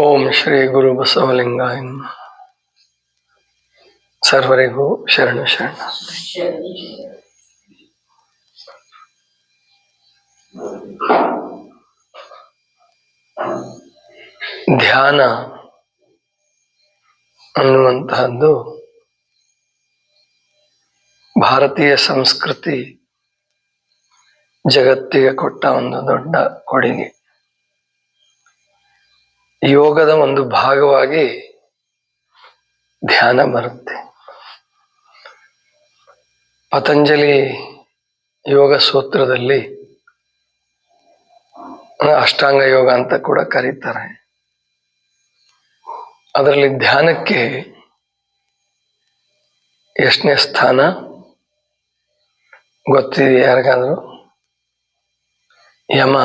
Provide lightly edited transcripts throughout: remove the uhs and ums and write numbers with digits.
ಓಂ ಶ್ರೀ ಗುರು ಬಸವಲಿಂಗಾಯ ನಮಃ. ಸರ್ವರಿಗೂ ಶರಣ ಶರಣ. ಧ್ಯಾನ ಅನ್ನುವಂತಹದ್ದು ಭಾರತೀಯ ಸಂಸ್ಕೃತಿ ಜಗತ್ತಿಗೆ ಕೊಟ್ಟ ಒಂದು ದೊಡ್ಡ ಕೊಡುಗೆ. ಯೋಗದ ಒಂದು ಭಾಗವಾಗಿ ಧ್ಯಾನ ಬರುತ್ತೆ. ಪತಂಜಲಿ ಯೋಗ ಸೂತ್ರದಲ್ಲಿ ಅಷ್ಟಾಂಗ ಯೋಗ ಅಂತ ಕೂಡ ಕರೀತಾರೆ. ಅದರಲ್ಲಿ ಧ್ಯಾನಕ್ಕೆ ಎಷ್ಟನೇ ಸ್ಥಾನ ಗೊತ್ತಿದೆಯಾ ಯಾರಿಗಾದ್ರು? ಯಮ,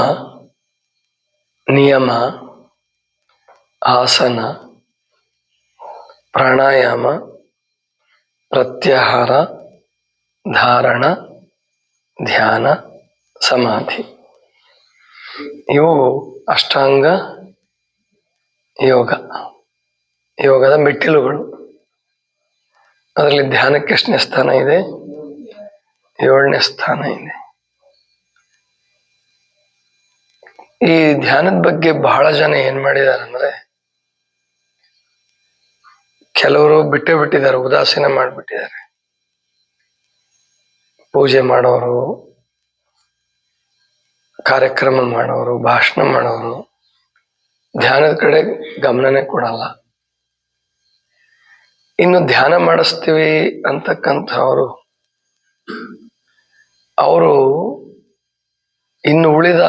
ನಿಯಮ, ಆಸನ, ಪ್ರಾಣಾಯಾಮ, ಪ್ರತ್ಯಾಹಾರ, ಧಾರಣ, ಧ್ಯಾನ, ಸಮಾಧಿ. ಇವು ಅಷ್ಟಾಂಗ ಯೋಗ, ಯೋಗದ ಮೆಟ್ಟಿಲುಗಳು. ಅದರಲ್ಲಿ ಧ್ಯಾನಕ್ಕೆ ಎಷ್ಟನೇ ಸ್ಥಾನ ಇದೆ? 7ನೇ ಸ್ಥಾನ ಇದೆ. ಈ ಧ್ಯಾನದ ಬಗ್ಗೆ ಬಹಳ ಜನ ಏನ್ ಮಾಡಿದ್ದಾರೆ ಅಂದ್ರೆ, ಕೆಲವರು ಬಿಟ್ಟೇ ಬಿಟ್ಟಿದ್ದಾರೆ, ಉದಾಸೀನ ಮಾಡಿಬಿಟ್ಟಿದ್ದಾರೆ. ಪೂಜೆ ಮಾಡೋರು, ಕಾರ್ಯಕ್ರಮ ಮಾಡೋರು, ಭಾಷಣ ಮಾಡೋರು ಧ್ಯಾನದ ಕಡೆ ಗಮನನೇ ಕೊಡಲ್ಲ. ಇನ್ನು ಧ್ಯಾನ ಮಾಡಿಸ್ತೀವಿ ಅಂತಕ್ಕಂಥವ್ರು ಅವರು ಇನ್ನು ಉಳಿದ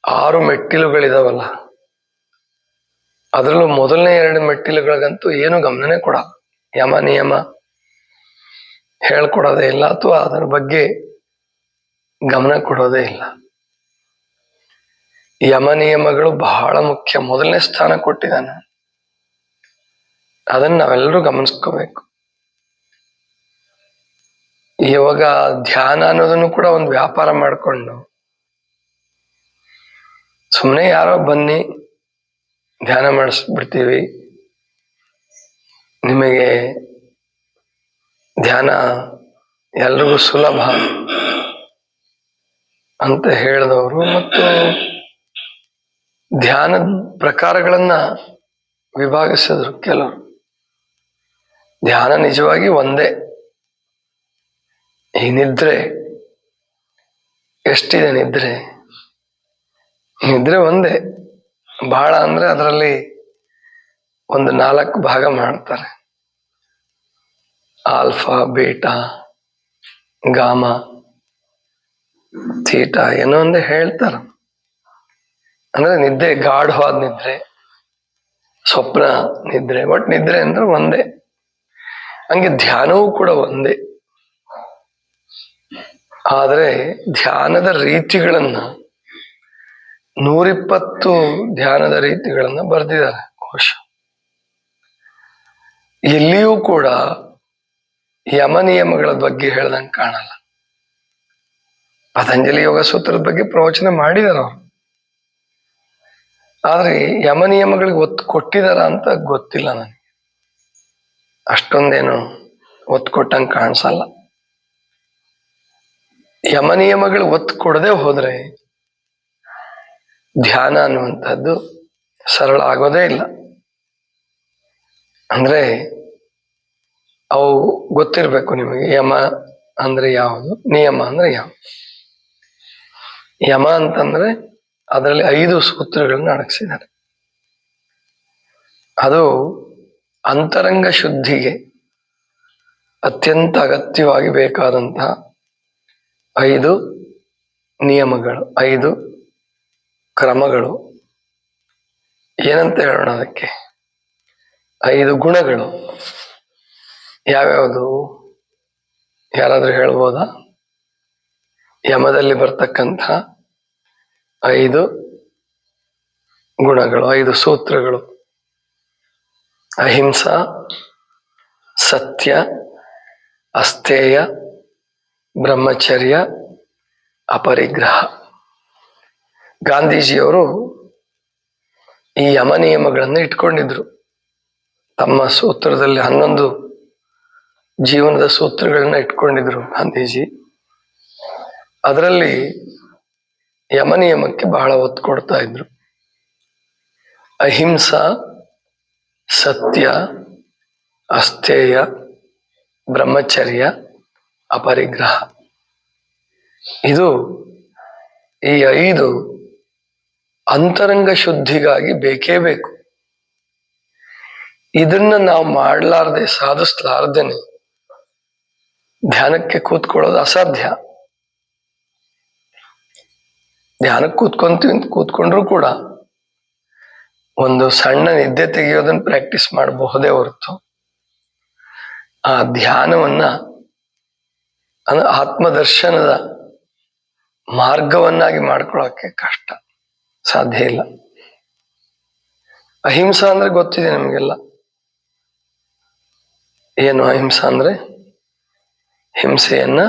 6 ಮೆಟ್ಟಿಲುಗಳಿದಾವಲ್ಲ, ಅದರಲ್ಲೂ ಮೊದಲನೇ 2 ಮೆಟ್ಟಿಲುಗಳಿಗಂತೂ ಏನು ಗಮನನೇ ಕೊಡಲ್ಲ. ಯಮ ನಿಯಮ ಹೇಳ್ಕೊಡೋದೇ ಇಲ್ಲ, ಅಥವಾ ಅದರ ಬಗ್ಗೆ ಗಮನ ಕೊಡೋದೇ ಇಲ್ಲ. ಯಮ ನಿಯಮಗಳು ಬಹಳ ಮುಖ್ಯ. ಮೊದಲನೇ ಸ್ಥಾನ ಕೊಟ್ಟಿದ್ದಾನೆ, ಅದನ್ನ ನಾವೆಲ್ಲರೂ ಗಮನಿಸ್ಕೋಬೇಕು. ಇವಾಗ ಧ್ಯಾನ ಅನ್ನೋದನ್ನು ಕೂಡ ಒಂದು ವ್ಯಾಪಾರ ಮಾಡಿಕೊಂಡು ಸುಮ್ಮನೆ ಯಾರೋ ಬನ್ನಿ ಧ್ಯಾನ ಮಾಡಿಸ್ಬಿಡ್ತೀವಿ, ನಿಮಗೆ ಧ್ಯಾನ ಎಲ್ರಿಗೂ ಸುಲಭ ಅಂತ ಹೇಳಿದವರು ಮತ್ತು ಧ್ಯಾನದ ಪ್ರಕಾರಗಳನ್ನ ವಿಭಾಗಿಸಿದ್ರು ಕೆಲವರು. ಧ್ಯಾನ ನಿಜವಾಗಿ ಒಂದೇ. ಈ ನಿದ್ರೆ ಎಷ್ಟಿದೆ? ನಿದ್ರೆ ಒಂದೇ. ಬಹಳ ಅಂದ್ರೆ ಅದರಲ್ಲಿ ಒಂದು 4 ಭಾಗ ಮಾಡ್ತಾರೆ. ಆಲ್ಫಾ, ಬೀಟಾ, ಗಾಮ, ಥೀಟಾ ಏನೋ ಒಂದೇ ಹೇಳ್ತಾರ. ಅಂದ್ರೆ ನಿದ್ದೆ, ಗಾಢವಾದ ನಿದ್ರೆ, ಸ್ವಪ್ನ ನಿದ್ರೆ, ಬಟ್ ನಿದ್ರೆ ಅಂದ್ರೆ ಒಂದೇ. ಹಂಗೆ ಧ್ಯಾನವೂ ಕೂಡ ಒಂದೇ. ಆದ್ರೆ ಧ್ಯಾನದ ರೀತಿಗಳನ್ನ 120 ಧ್ಯಾನದ ರೀತಿಗಳನ್ನ ಬರೆದಿದ್ದಾರೆ ಕೋಶ. ಎಲ್ಲಿಯೂ ಕೂಡ ಯಮ ನಿಯಮಗಳ ಬಗ್ಗೆ ಹೇಳ್ದಂಗೆ ಕಾಣಲ್ಲ. ಪತಂಜಲಿ ಯೋಗ ಸೂತ್ರದ ಬಗ್ಗೆ ಪ್ರವಚನ ಮಾಡಿದಾರ ಅವರು, ಆದ್ರೆ ಯಮ ನಿಯಮಗಳಿಗೆ ಒತ್ತು ಕೊಟ್ಟಿದಾರ ಅಂತ ಗೊತ್ತಿಲ್ಲ ನನಗೆ. ಅಷ್ಟೊಂದೇನು ಒತ್ತು ಕೊಟ್ಟಂಗೆ ಕಾಣಿಸಲ್ಲ. ಯಮ ನಿಯಮಗಳು ಒತ್ತು ಕೊಡದೆ ಹೋದ್ರೆ ಧ್ಯಾನ ಅನ್ನುವಂಥದ್ದು ಸರಳ ಆಗೋದೇ ಇಲ್ಲ. ಅಂದ್ರೆ ಅವು ಗೊತ್ತಿರ್ಬೇಕು ನಿಮಗೆ. ಯಮ ಅಂದ್ರೆ ಯಾವುದು, ನಿಯಮ ಅಂದ್ರೆ ಯಾವುದು. ಯಮ ಅಂತಂದ್ರೆ ಅದರಲ್ಲಿ 5 ಸೂತ್ರಗಳನ್ನ ಅಡಗಿಸಿದ್ದಾರೆ. ಅದು ಅಂತರಂಗ ಶುದ್ಧಿಗೆ ಅತ್ಯಂತ ಅಗತ್ಯವಾಗಿ ಬೇಕಾದಂತಹ 5 ನಿಯಮಗಳು, 5 ಕ್ರಮಗಳು. ಏನಂತ ಹೇಳೋಣ ಅದಕ್ಕೆ? 5 ಗುಣಗಳು. ಯಾವ್ಯಾವುದು ಯಾರಾದ್ರೂ ಹೇಳ್ಬೋದಾ? ಯಮದಲ್ಲಿ ಬರ್ತಕ್ಕಂಥ 5 ಗುಣಗಳು, 5 ಸೂತ್ರಗಳು: ಅಹಿಂಸಾ, ಸತ್ಯ, ಅಸ್ಥೇಯ, ಬ್ರಹ್ಮಚರ್ಯ, ಅಪರಿಗ್ರಹ. ಗಾಂಧೀಜಿಯವರು ಈ ಯಮ ನಿಯಮಗಳನ್ನು ಇಟ್ಕೊಂಡಿದ್ರು. ತಮ್ಮ ಸೂತ್ರದಲ್ಲಿ 11 ಜೀವನದ ಸೂತ್ರಗಳನ್ನ ಇಟ್ಕೊಂಡಿದ್ರು ಗಾಂಧೀಜಿ. ಅದರಲ್ಲಿ ಯಮ ನಿಯಮಕ್ಕೆ ಬಹಳ ಒತ್ತು ಕೊಡ್ತಾ ಇದ್ರು. ಅಹಿಂಸಾ, ಸತ್ಯ, ಅಸ್ಥೇಯ, ಬ್ರಹ್ಮಚರ್ಯ, ಅಪರಿಗ್ರಹ. ಇದು ಈ 5 ಅಂತರಂಗ ಶುದ್ಧಿಗಾಗಿ ಬೇಕೇ ಬೇಕು. ಇದನ್ನ ನಾವು ಮಾಡಲಾರ್ದೆ, ಸಾಧಿಸ್ಲಾರ್ದೇನೆ ಧ್ಯಾನಕ್ಕೆ ಕೂತ್ಕೊಳ್ಳೋದು ಅಸಾಧ್ಯ. ಧ್ಯಾನಕ್ಕೆ ಕೂತ್ಕೊಂಡ್ರು ಕೂಡ ಒಂದು ಸಣ್ಣ ನಿದ್ದೆ ತೆಗೆಯೋದನ್ನ ಪ್ರಾಕ್ಟೀಸ್ ಮಾಡಬಹುದೇ ಹೊರತು ಆ ಧ್ಯಾನವನ್ನ ಆತ್ಮದರ್ಶನದ ಮಾರ್ಗವನ್ನಾಗಿ ಮಾಡ್ಕೊಳ್ಳೋಕೆ ಕಷ್ಟ, ಸಾಧ್ಯ ಇಲ್ಲ. ಅಹಿಂಸಾ ಅಂದ್ರೆ ಗೊತ್ತಿದೆ ನಮಗೆಲ್ಲ. ಏನು ಅಹಿಂಸಾ ಅಂದ್ರೆ? ಹಿಂಸೆಯನ್ನ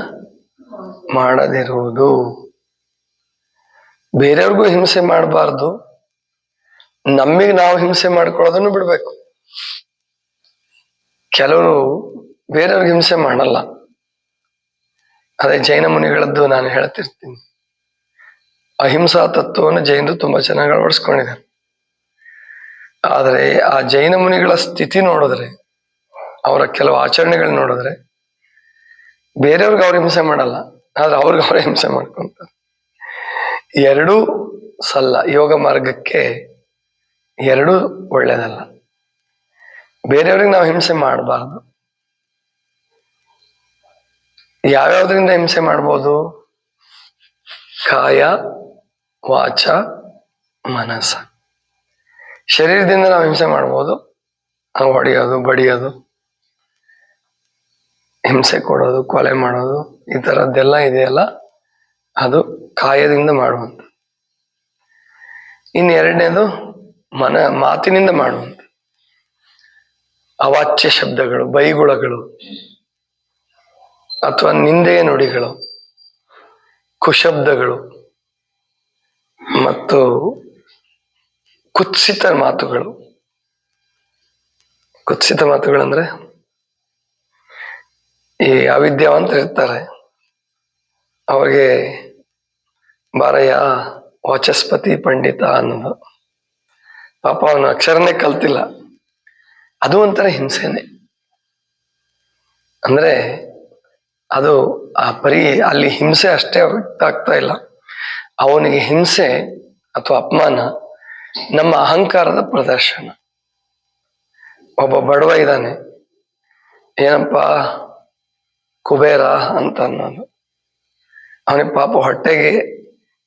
ಮಾಡದಿರುವುದು. ಬೇರೆಯವ್ರಿಗೂ ಹಿಂಸೆ ಮಾಡಬಾರ್ದು, ನಮಗೆ ನಾವು ಹಿಂಸೆ ಮಾಡ್ಕೊಳ್ಳೋದನ್ನು ಬಿಡ್ಬೇಕು. ಕೆಲವರು ಬೇರೆಯವ್ರಿಗೆ ಹಿಂಸೆ ಮಾಡಲ್ಲ. ಅದೇ ಜೈನ ಮುನಿಗಳದ್ದು ನಾನು ಹೇಳ್ತಿರ್ತೀನಿ. ಅಹಿಂಸಾ ತತ್ವವನ್ನು ಜೈನರು ತುಂಬಾ ಚೆನ್ನಾಗಿ ಅಳವಡಿಸ್ಕೊಂಡಿದ್ದಾರೆ. ಆದರೆ ಆ ಜೈನ ಮುನಿಗಳ ಸ್ಥಿತಿ ನೋಡಿದ್ರೆ, ಅವರ ಕೆಲವು ಆಚರಣೆಗಳು ನೋಡಿದ್ರೆ, ಬೇರೆಯವ್ರಿಗೆ ಅವ್ರು ಹಿಂಸೆ ಮಾಡಲ್ಲ, ಆದ್ರೆ ಅವ್ರಿಗೆ ಅವ್ರ ಹಿಂಸೆ ಮಾಡ್ಕೊಂತಾರೆ. ಎರಡೂ ಸಲ್ಲ. ಯೋಗ ಮಾರ್ಗಕ್ಕೆ ಎರಡೂ ಒಳ್ಳೇದಲ್ಲ. ಬೇರೆಯವ್ರಿಗೆ ನಾವು ಹಿಂಸೆ ಮಾಡಬಾರ್ದು. ಯಾವ್ಯಾವ್ದ್ರಿಂದ ಹಿಂಸೆ ಮಾಡ್ಬೋದು? ಕಾಯ, ವಾಚ, ಮನಸ್ಸ. ಶರೀರದಿಂದ ನಾವು ಹಿಂಸೆ ಮಾಡ್ಬೋದು. ನಾವು ಹೊಡೆಯೋದು, ಬಡಿಯೋದು, ಹಿಂಸೆ ಕೊಡೋದು, ಕೊಲೆ ಮಾಡೋದು, ಈ ಥರದ್ದೆಲ್ಲ ಇದೆಯಲ್ಲ, ಅದು ಕಾಯದಿಂದ ಮಾಡುವಂಥ. ಇನ್ನೆರಡನೇದು ಮಾತಿನಿಂದ ಮಾಡುವಂಥ. ಅವಾಚ್ಯ ಶಬ್ದಗಳು, ಬೈಗುಳಗಳು, ಅಥವಾ ನಿಂದೆಯ ನುಡಿಗಳು, ಕುಶಬ್ದಗಳು ಮತ್ತು ಕುತ್ಸಿತ ಮಾತುಗಳು. ಕುತ್ಸಿತ ಮಾತುಗಳಂದ್ರೆ, ಈ ಅವಿದ್ಯಾವಂತರು ಇರ್ತಾರೆ, ಅವ್ರಿಗೆ ಬಾರಯ್ಯ ವಾಚಸ್ಪತಿ ಪಂಡಿತ ಅನ್ನೋದು. ಪಾಪ ಅವನು ಅಕ್ಷರನೇ ಕಲ್ತಿಲ್ಲ. ಅದು ಒಂಥರ ಹಿಂಸೆನೆ. ಅಂದ್ರೆ ಅದು ಅಲ್ಲಿ ಹಿಂಸೆ ಅಷ್ಟೇ ವ್ಯಕ್ತ ಆಗ್ತಾ ಇಲ್ಲ, ಅವನಿಗೆ ಹಿಂಸೆ ಅಥವಾ ಅಪಮಾನ ನಮ್ಮ ಅಹಂಕಾರದ ಪ್ರದರ್ಶನ. ಒಬ್ಬ ಬಡವ ಇದ್ದಾನೆ, ಏನಪ್ಪಾ ಕುಬೇರ ಅಂತ ಅನ್ನೋದು. ಅವನಿಗೆ ಪಾಪ ಹೊಟ್ಟೆಗೆ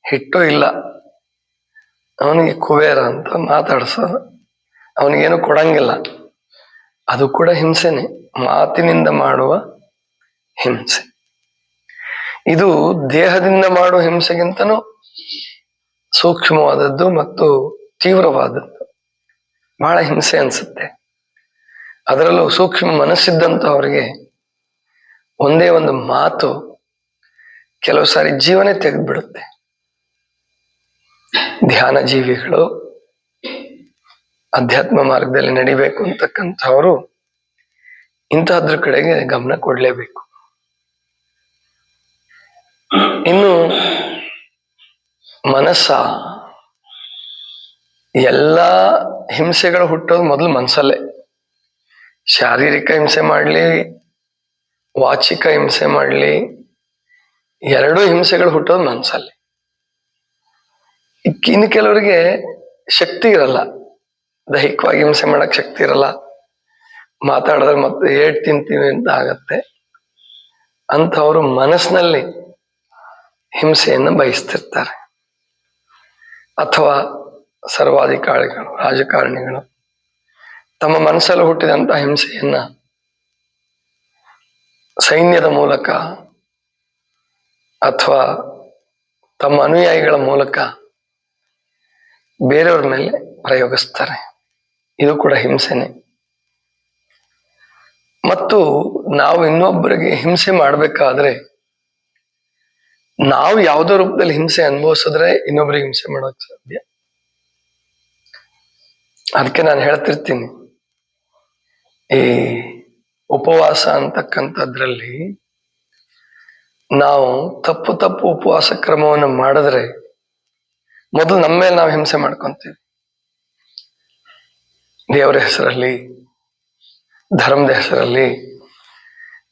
ಹಿಟ್ಟು ಇಲ್ಲ, ಅವನಿಗೆ ಕುಬೇರ ಅಂತ ಮಾತಾಡ್ಸೋದು, ಅವನಿಗೇನು ಕೊಡಂಗಿಲ್ಲ. ಅದು ಕೂಡ ಹಿಂಸೆನೆ, ಮಾತಿನಿಂದ ಮಾಡುವ ಹಿಂಸೆ. ಇದು ದೇಹದಿಂದ ಮಾಡುವ ಹಿಂಸೆಗಿಂತನೂ ಸೂಕ್ಷ್ಮವಾದದ್ದು ಮತ್ತು ತೀವ್ರವಾದದ್ದು. ಬಹಳ ಹಿಂಸೆ ಅನ್ಸುತ್ತೆ. ಅದರಲ್ಲೂ ಸೂಕ್ಷ್ಮ ಮನಸ್ಸಿದ್ದಂಥವ್ರಿಗೆ ಒಂದೇ ಒಂದು ಮಾತು ಕೆಲವು ಸಾರಿ ಜೀವನೇ ತೆಗೆದ್ಬಿಡುತ್ತೆ. ಧ್ಯಾನ ಜೀವಿಗಳು, ಅಧ್ಯಾತ್ಮ ಮಾರ್ಗದಲ್ಲಿ ನಡಿಬೇಕು ಅಂತಕ್ಕಂಥವರು ಇಂತಹದ್ರ ಕಡೆಗೆ ಗಮನ ಕೊಡ್ಲೇಬೇಕು. ಇನ್ನು ಮನಸ್ಸ, ಎಲ್ಲ ಹಿಂಸೆಗಳು ಹುಟ್ಟೋದು ಮೊದಲು ಮನಸ್ಸಲ್ಲೇ. ಶಾರೀರಿಕ ಹಿಂಸೆ ಮಾಡಲಿ, ವಾಚಿಕ ಹಿಂಸೆ ಮಾಡಲಿ, ಎರಡೂ ಹಿಂಸೆಗಳು ಹುಟ್ಟೋದು ಮನಸ್ಸಲ್ಲಿ. ಇನ್ನು ಕೆಲವರಿಗೆ ಶಕ್ತಿ ಇರಲ್ಲ, ದೈಹಿಕವಾಗಿ ಹಿಂಸೆ ಮಾಡಕ್ ಶಕ್ತಿ ಇರಲ್ಲ, ಮಾತಾಡಿದ್ರೆ ಮತ್ತೆ ಏಟ್ ತಿಂತೀವಿ ಅಂತ ಆಗತ್ತೆ. ಅಂಥವರು ಮನಸ್ಸಿನಲ್ಲಿ ಹಿಂಸೆಯನ್ನು ಬಯಸ್ತಿರ್ತಾರೆ. ಅಥವಾ ಸರ್ವಾಧಿಕಾರಿಗಳು, ರಾಜಕಾರಣಿಗಳು ತಮ್ಮ ಮನಸ್ಸಲ್ಲಿ ಹುಟ್ಟಿದಂತಹ ಹಿಂಸೆಯನ್ನ ಸೈನ್ಯದ ಮೂಲಕ ಅಥವಾ ತಮ್ಮ ಅನುಯಾಯಿಗಳ ಮೂಲಕ ಬೇರೆಯವ್ರ ಮೇಲೆ ಪ್ರಯೋಗಿಸ್ತಾರೆ. ಇದು ಕೂಡ ಹಿಂಸೆನೆ. ಮತ್ತು ನಾವು ಇನ್ನೊಬ್ಬರಿಗೆ ಹಿಂಸೆ ಮಾಡಬೇಕಾದ್ರೆ ನಾವು ಯಾವುದೋ ರೂಪದಲ್ಲಿ ಹಿಂಸೆ ಅನುಭವಿಸಿದ್ರೆ ಇನ್ನೊಬ್ಬರಿಗೆ ಹಿಂಸೆ ಮಾಡೋಕೆ ಸಾಧ್ಯ. ಅದಕ್ಕೆ ನಾನು ಹೇಳ್ತಿರ್ತೀನಿ, ಈ ಉಪವಾಸ ಅಂತಕ್ಕಂಥದ್ರಲ್ಲಿ ನಾವು ತಪ್ಪು ಉಪವಾಸ ಕ್ರಮವನ್ನು ಮಾಡಿದ್ರೆ ಮೊದಲು ನಮ್ಮ ಮೇಲೆ ನಾವು ಹಿಂಸೆ ಮಾಡ್ಕೊಂತೀವಿ. ದೇವರ ಹೆಸರಲ್ಲಿ, ಧರ್ಮದ ಹೆಸರಲ್ಲಿ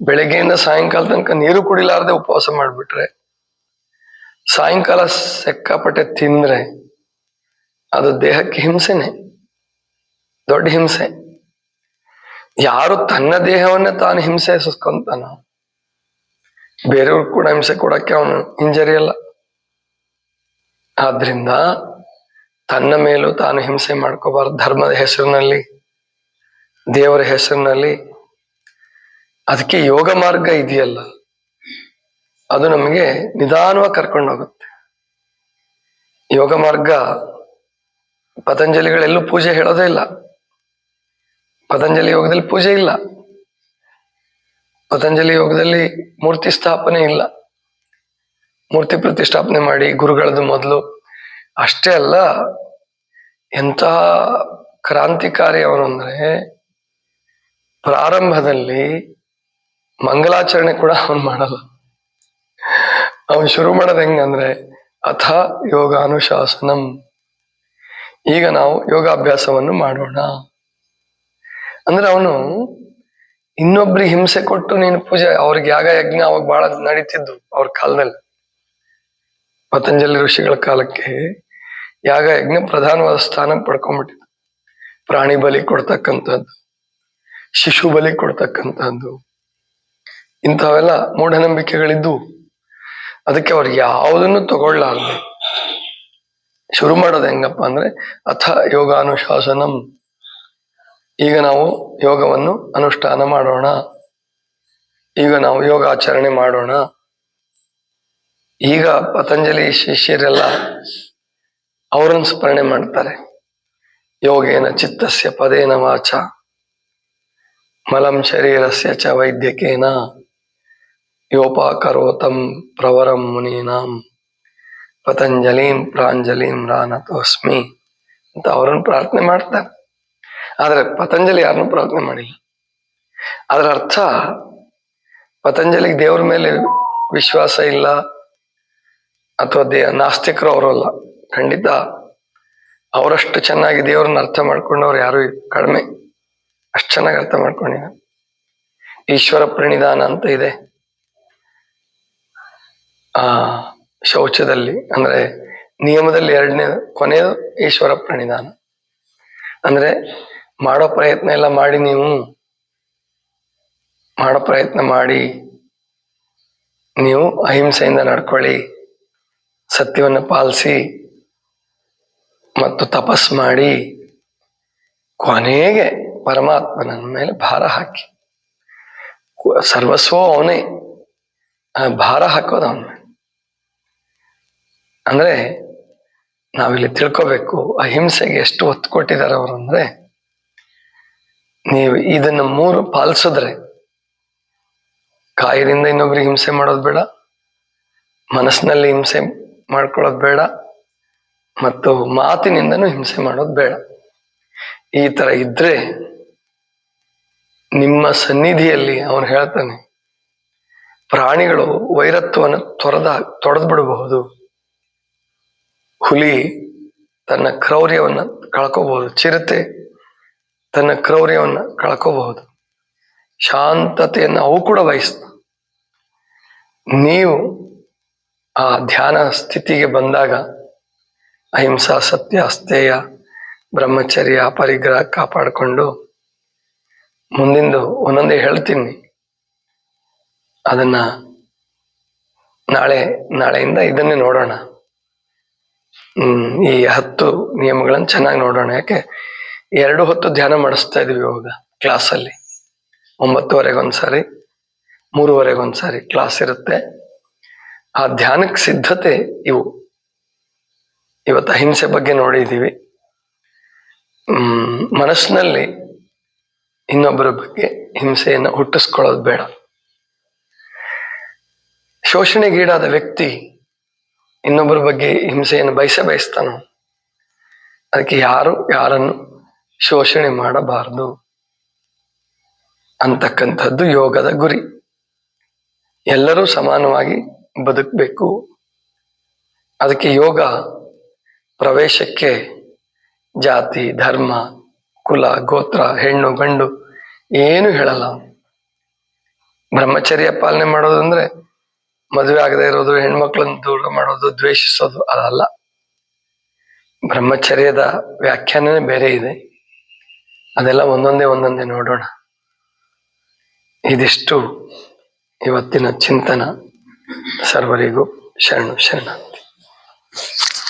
ಬೆಳಗ್ಗೆಯಿಂದ ಸಾಯಂಕಾಲ ತನಕ ನೀರು ಕುಡಿಲಾರದೆ ಉಪವಾಸ ಮಾಡಿಬಿಟ್ರೆ, ಸಾಯಂಕಾಲ ಸಿಕ್ಕಾಪಟ್ಟೆ ತಿಂದ್ರೆ ಅದು ದೇಹಕ್ಕೆ ಹಿಂಸೆನೆ, ದೊಡ್ಡ ಹಿಂಸೆ. ಯಾರು ತನ್ನ ದೇಹವನ್ನ ತಾನು ಹಿಂಸೆಸ್ಕೊಂತಾನ, ಬೇರೆಯವ್ರು ಕೂಡ ಹಿಂಸೆ ಕೊಡಕ್ಕೆ ಅವನು ಹಿಂಜರಿ ಅಲ್ಲ. ಆದ್ರಿಂದ ತನ್ನ ಮೇಲೂ ತಾನು ಹಿಂಸೆ ಮಾಡ್ಕೋಬಾರ್ದು. ಧರ್ಮದ ಹೆಸರಿನಲ್ಲಿ, ದೇವರ ಹೆಸರಿನಲ್ಲಿ. ಅದಕ್ಕೆ ಯೋಗ ಮಾರ್ಗ ಇದೆಯಲ್ಲ, ಅದು ನಮಗೆ ನಿಧಾನವಾಗಿ ಕರ್ಕೊಂಡು ಹೋಗುತ್ತೆ. ಯೋಗ ಮಾರ್ಗ ಪತಂಜಲಿಗಳೆಲ್ಲೂ ಪೂಜೆ ಹೇಳೋದೇ ಇಲ್ಲ. ಪತಂಜಲಿ ಯೋಗದಲ್ಲಿ ಪೂಜೆ ಇಲ್ಲ. ಪತಂಜಲಿ ಯೋಗದಲ್ಲಿ ಮೂರ್ತಿ ಸ್ಥಾಪನೆ ಇಲ್ಲ. ಮೂರ್ತಿ ಪ್ರತಿಷ್ಠಾಪನೆ ಮಾಡಿ ಗುರುಗಳದ್ದು ಮೊದಲು. ಅಷ್ಟೇ ಅಲ್ಲ, ಎಂತಹ ಕ್ರಾಂತಿಕಾರಿ ಅವನು ಅಂದ್ರೆ, ಪ್ರಾರಂಭದಲ್ಲಿ ಮಂಗಲಾಚರಣೆ ಕೂಡ ಅವನು ಮಾಡಲ್ಲ. ಅವನು ಶುರು ಮಾಡೋದು ಹೆಂಗಂದ್ರೆ, ಅಥ ಯೋಗಾನುಶಾಸನಂ, ಈಗ ನಾವು ಯೋಗಾಭ್ಯಾಸವನ್ನು ಮಾಡೋಣ ಅಂದ್ರೆ, ಅವನು ಇನ್ನೊಬ್ರಿಗೆ ಹಿಂಸೆ ಕೊಟ್ಟು ನೀನು ಪೂಜೆ, ಅವ್ರಿಗೆ ಯಾಗ ಯಜ್ಞ ಅವಾಗ ಬಹಳ ನಡೀತಿದ್ದು ಅವ್ರ ಕಾಲದಲ್ಲಿ. ಪತಂಜಲಿ ಋಷಿಗಳ ಕಾಲಕ್ಕೆ ಯಾಗ ಯಜ್ಞ ಪ್ರಧಾನವಾದ ಸ್ಥಾನ ಪಡ್ಕೊಂಡ್ಬಿಟ್ಟಿತ್ತು. ಪ್ರಾಣಿ ಬಲಿ ಕೊಡ್ತಕ್ಕಂಥದ್ದು, ಶಿಶು ಬಲಿ ಕೊಡ್ತಕ್ಕಂಥದ್ದು, ಇಂಥವೆಲ್ಲ ಮೂಢನಂಬಿಕೆಗಳಿದ್ದು. ಅದಕ್ಕೆ ಅವ್ರಿಗೆ ಯಾವುದನ್ನು ತಗೊಳ್ಳಾರ್ದು ಶುರು ಮಾಡೋದು ಹೆಂಗಪ್ಪ ಅಂದ್ರೆ, ಅಥ ಯೋಗಾನುಶಾಸನಂ, ಈಗ ನಾವು ಯೋಗವನ್ನು ಅನುಷ್ಠಾನ ಮಾಡೋಣ, ಈಗ ನಾವು ಯೋಗಾಚರಣೆ ಮಾಡೋಣ. ಈಗ ಪತಂಜಲಿ ಶಿಷ್ಯರೆಲ್ಲ ಅವರನ್ನು ಸ್ಮರಣೆ ಮಾಡ್ತಾರೆ. ಯೋಗೇನ ಚಿತ್ತಸ್ಯ ಪದೇನ ವಾಚ ಮಲಂ ಶರೀರಸ್ಯ ಚ ವೈದ್ಯಕೇನ ಯೋಪಾಕರೋತಂ ಪ್ರವರಂ ಮುನೀನಾಂ ಪತಂಜಲಿಂ ಪ್ರಾಂಜಲಿಂ ರಾನತೋಸ್ಮಿ ಅಂತ ಅವರನ್ನು ಪ್ರಾರ್ಥನೆ ಮಾಡ್ತಾರೆ. ಆದ್ರೆ ಪತಂಜಲಿ ಯಾರನ್ನೂ ಪ್ರಾರ್ಥನೆ ಮಾಡಿಲ್ಲ. ಅದರ ಅರ್ಥ ಪತಂಜಲಿಗೆ ದೇವ್ರ ಮೇಲೆ ವಿಶ್ವಾಸ ಇಲ್ಲ ಅಥವಾ ನಾಸ್ತಿಕರು ಅವರಲ್ಲ. ಖಂಡಿತ ಅವರಷ್ಟು ಚೆನ್ನಾಗಿ ದೇವ್ರನ್ನ ಅರ್ಥ ಮಾಡ್ಕೊಂಡವ್ರು ಯಾರು ಕಡಿಮೆ. ಅಷ್ಟು ಚೆನ್ನಾಗಿ ಅರ್ಥ ಮಾಡ್ಕೊಂಡಿದ್ದಾರೆ. ಈಶ್ವರ ಪ್ರಣಿಧಾನ ಅಂತ ಇದೆ ಆ ಶೌಚದಲ್ಲಿ, ಅಂದ್ರೆ ನಿಯಮದಲ್ಲಿ ಎರಡನೇ ಕೊನೆಯದು ಈಶ್ವರ ಪ್ರಣಿಧಾನ. ಅಂದ್ರೆ ಮಾಡೋ ಪ್ರಯತ್ನ ಎಲ್ಲ ಮಾಡಿ, ನೀವು ಮಾಡೋ ಪ್ರಯತ್ನ ಮಾಡಿ, ನೀವು ಅಹಿಂಸೆಯಿಂದ ನಡ್ಕೊಳ್ಳಿ, ಸತ್ಯವನ್ನು ಪಾಲಿಸಿ ಮತ್ತು ತಪಸ್ ಮಾಡಿ, ಕೊನೆಗೆ ಪರಮಾತ್ಮನ ಮೇಲೆ ಭಾರ ಹಾಕಿ, ಸರ್ವಸ್ವ ಅವನೇ, ಭಾರ ಹಾಕೋದು ಅವನ ಮೇಲೆ. ಅಂದ್ರೆ ನಾವಿಲ್ಲಿ ತಿಳ್ಕೋಬೇಕು, ಅಹಿಂಸೆಗೆ ಎಷ್ಟು ಒತ್ತು ಕೊಟ್ಟಿದ್ದಾರೆ ಅವರು ಅಂದ್ರೆ, ನೀವು ಇದನ್ನ 3 ಪಾಲಿಸಿದ್ರೆ, ಕಾಯದಿಂದ ಇನ್ನೊಬ್ರಿಗೆ ಹಿಂಸೆ ಮಾಡೋದು ಬೇಡ, ಮನಸ್ಸಿನಲ್ಲಿ ಹಿಂಸೆ ಮಾಡ್ಕೊಳ್ಳೋದು ಬೇಡ, ಮತ್ತು ಮಾತಿನಿಂದನೂ ಹಿಂಸೆ ಮಾಡೋದು ಬೇಡ. ಈ ತರ ಇದ್ರೆ ನಿಮ್ಮ ಸನ್ನಿಧಿಯಲ್ಲಿ ಅವನು ಹೇಳ್ತಾನೆ, ಪ್ರಾಣಿಗಳು ವೈರತ್ವವನ್ನು ತೊಡೆದು ಬಿಡಬಹುದು. ಹುಲಿ ತನ್ನ ಕ್ರೌರ್ಯವನ್ನ ಕಳ್ಕೋಬಹುದು, ಚಿರತೆ ತನ್ನ ಕ್ರೌರ್ಯವನ್ನ ಕಳ್ಕೋಬಹುದು, ಶಾಂತತೆಯನ್ನು ಅವು ಕೂಡ ಬಯಸ್ತ. ನೀವು ಆ ಧ್ಯಾನ ಸ್ಥಿತಿಗೆ ಬಂದಾಗ ಅಹಿಂಸಾ, ಸತ್ಯ, ಅಸ್ತೇಯ, ಬ್ರಹ್ಮಚರ್ಯ, ಪರಿಗ್ರಹ ಕಾಪಾಡಿಕೊಂಡು, ಮುಂದಿಂದು ಒಂದೊಂದೇ ಹೇಳ್ತೀನಿ, ಅದನ್ನ ನಾಳೆಯಿಂದ ಇದನ್ನೇ ನೋಡೋಣ. ಈ 10 ನಿಯಮಗಳನ್ನು ಚೆನ್ನಾಗಿ ನೋಡೋಣ. ಯಾಕೆ 2 ಹೊತ್ತು ಧ್ಯಾನ ಮಾಡಿಸ್ತಾ ಇದೀವಿ ಇವಾಗ ಕ್ಲಾಸಲ್ಲಿ. 9:30 ಒಂದ್ಸಾರಿ, 3:30 ಒಂದ್ಸಾರಿ ಕ್ಲಾಸ್ ಇರುತ್ತೆ. ಆ ಧ್ಯಾನಕ್ಕೆ ಸಿದ್ಧತೆ ಇವು. ಇವತ್ತು ಅಹಿಂಸೆ ಬಗ್ಗೆ ನೋಡಿದ್ದೀವಿ. ಮನಸ್ಸಿನಲ್ಲಿ ಇನ್ನೊಬ್ಬರ ಬಗ್ಗೆ ಹಿಂಸೆಯನ್ನು ಹುಟ್ಟಿಸ್ಕೊಳ್ಳೋದು ಬೇಡ. ಶೋಷಣೆಗೀಡಾದ ವ್ಯಕ್ತಿ ಇನ್ನೊಬ್ಬರ ಬಗ್ಗೆ ಹಿಂಸೆಯನ್ನು ಬಯಸ್ತಾನೋ, ಅದಕ್ಕೆ ಯಾರನ್ನು ಶೋಷಣೆ ಮಾಡಬಾರದು ಅಂತಕ್ಕಂಥದ್ದು ಯೋಗದ ಗುರಿ. ಎಲ್ಲರೂ ಸಮಾನವಾಗಿ ಬದುಕಬೇಕು. ಅದಕ್ಕೆ ಯೋಗ ಪ್ರವೇಶಕ್ಕೆ ಜಾತಿ, ಧರ್ಮ, ಕುಲ, ಗೋತ್ರ, ಹೆಣ್ಣು, ಗಂಡು ಏನು ಹೇಳಲ್ಲ. ಬ್ರಹ್ಮಚರ್ಯ ಪಾಲನೆ ಮಾಡೋದು ಅಂದ್ರೆ ಮದುವೆ ಆಗದೆ ಇರೋದು, ಹೆಣ್ಮಕ್ಳನ್ನ ದೂರ ಮಾಡೋದು, ದ್ವೇಷಿಸೋದು ಅದಲ್ಲ. ಬ್ರಹ್ಮಚರ್ಯದ ವ್ಯಾಖ್ಯಾನನೇ ಬೇರೆ ಇದೆ. ಅದೆಲ್ಲ ಒಂದೊಂದೇ ನೋಡೋಣ. ಇದಿಷ್ಟು ಇವತ್ತಿನ ಚಿಂತನ. ಸರ್ವರಿಗೂ ಶರಣು ಶರಣ.